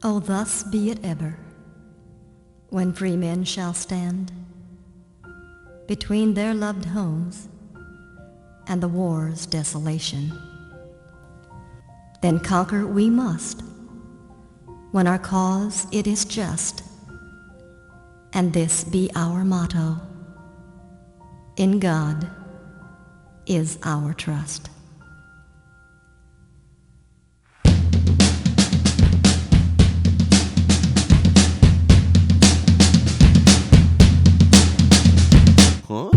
Oh, thus be it ever, when free men shall stand between their loved homes and the war's desolation. Then conquer we must, when our cause it is just, and this be our motto: in God is our trust. Huh?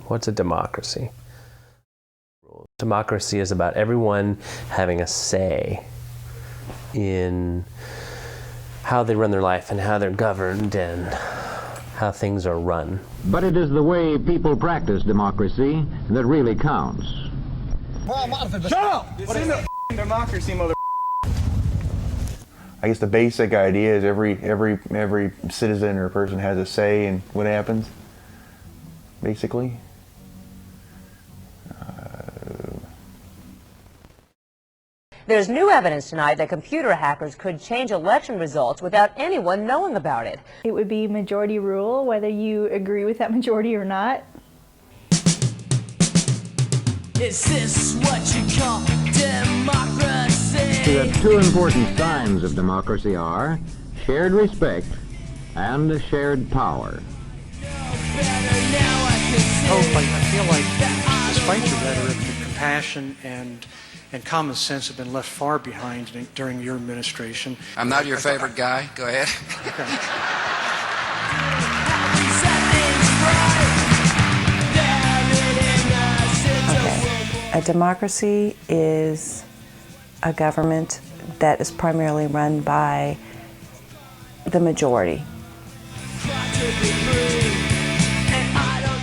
What's a democracy? Democracy is about everyone having a say in how they run their life and how they're governed and how things are run. But it is the way people practice democracy that really counts. Shut up! What is a democracy, mother? I guess the basic idea is every citizen or person has a say in what happens, basically. There's new evidence tonight that computer hackers could change election results without anyone knowing about it. It would be majority rule, whether you agree with that majority or not. Is this what you call democracy? The two important signs of democracy are shared respect and shared power. I feel like, despite your rhetoric, the compassion and common sense have been left far behind during your administration. I'm not your favorite guy. Go ahead. Okay. A democracy is a government that is primarily run by the majority.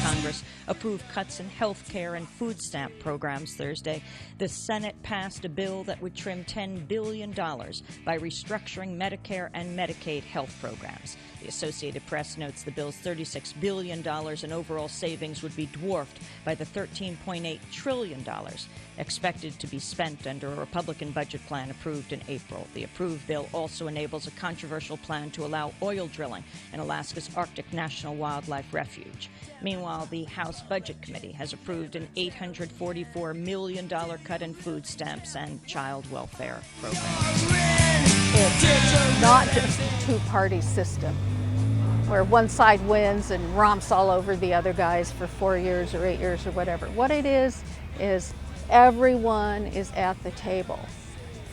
Congress approved cuts in health care and food stamp programs Thursday. The Senate passed a bill that would trim $10 billion by restructuring Medicare and Medicaid health programs. The Associated Press notes the bill's $36 billion in overall savings would be dwarfed by the $13.8 trillion expected to be spent under a Republican budget plan approved in April. The approved bill also enables a controversial plan to allow oil drilling in Alaska's Arctic National Wildlife Refuge. Meanwhile, the House Budget Committee has approved an $844 million cut in food stamps and child welfare programs. It's not just a two-party system where one side wins and romps all over the other guys for 4 years or 8 years or whatever. What it is everyone is at the table,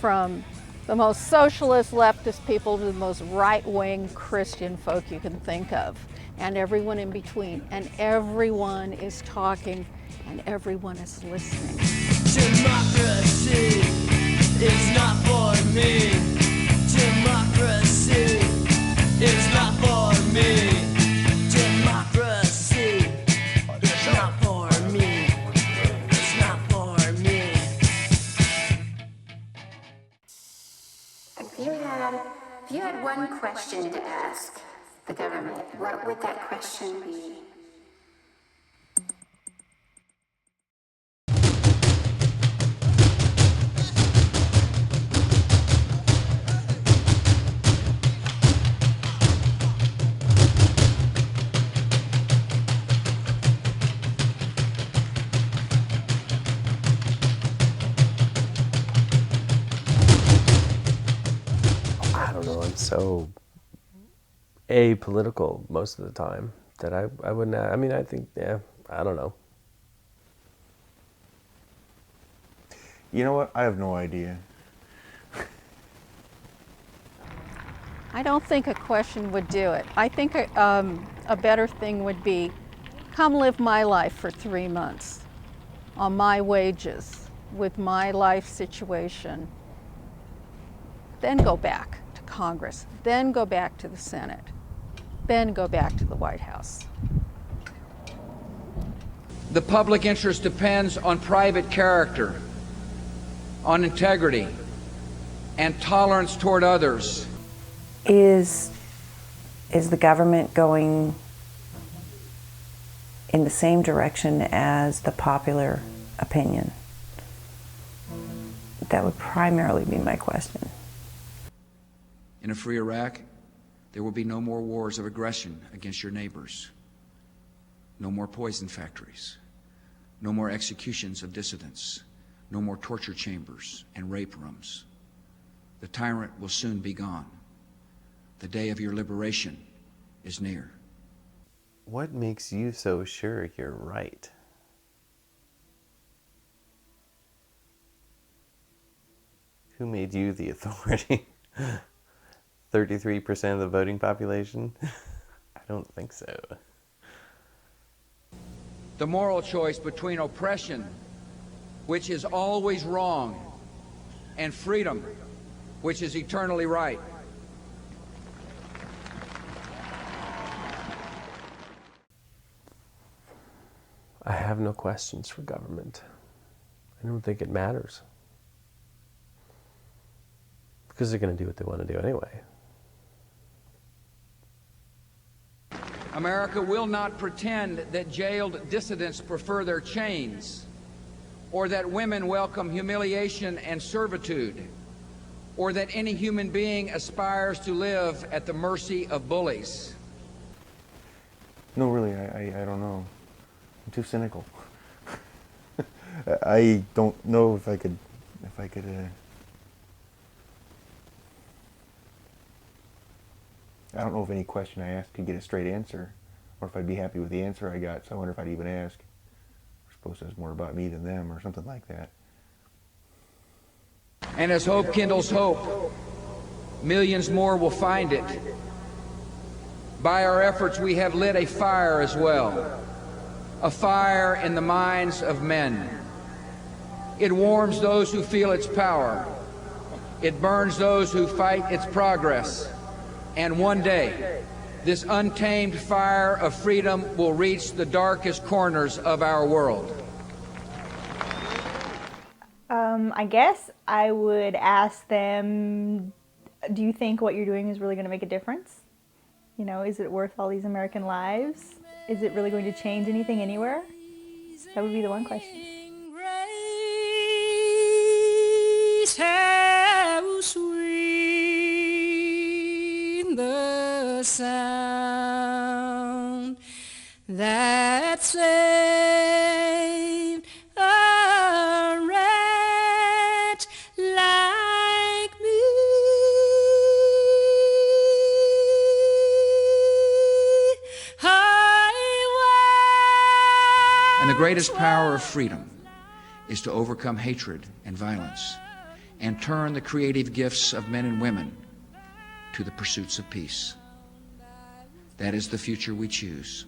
from the most socialist leftist people to the most right-wing Christian folk you can think of, and everyone in between, and everyone is talking and everyone is listening. Democracy is not for me. Democracy is not for me. Democracy is not for me. It's not for me. If you had one question to ask the government, what would that question be? I don't know, I'm so apolitical most of the time that I wouldn't, I mean, I think, yeah, I don't know. You know what? I have no idea. I don't think a question would do it. I think a better thing would be, come live my life for 3 months on my wages with my life situation. Then go back to Congress, then go back to the Senate, then go back to the White House. The public interest depends on private character, on integrity, and tolerance toward others. Is the government going in the same direction as the popular opinion? That would primarily be my question. In a free Iraq, there will be no more wars of aggression against your neighbors, no more poison factories, no more executions of dissidents, no more torture chambers and rape rooms. The tyrant will soon be gone. The day of your liberation is near. What makes you so sure you're right? Who made you the authority? 33% of the voting population? I don't think so. The moral choice between oppression, which is always wrong, and freedom, which is eternally right. I have no questions for government. I don't think it matters. Because they're going to do what they want to do anyway. America will not pretend that jailed dissidents prefer their chains, or that women welcome humiliation and servitude, or that any human being aspires to live at the mercy of bullies. No, really, I don't know. I'm too cynical. I don't know if I could I don't know if any question I asked could get a straight answer, or if I'd be happy with the answer I got, so I wonder if I'd even ask. I suppose it's more about me than them, or something like that. And as hope kindles hope, millions more will find it. By our efforts, we have lit a fire as well, a fire in the minds of men. It warms those who feel its power. It burns those who fight its progress. And one day, this untamed fire of freedom will reach the darkest corners of our world. I guess I would ask them, do you think what you're doing is really going to make a difference? You know, is it worth all these American lives? Is it really going to change anything anywhere? That would be the one question. How sweet the sound that saved a wretch like me. And the greatest power of freedom is to overcome hatred and violence and turn the creative gifts of men and women to the pursuits of peace. That is the future we choose.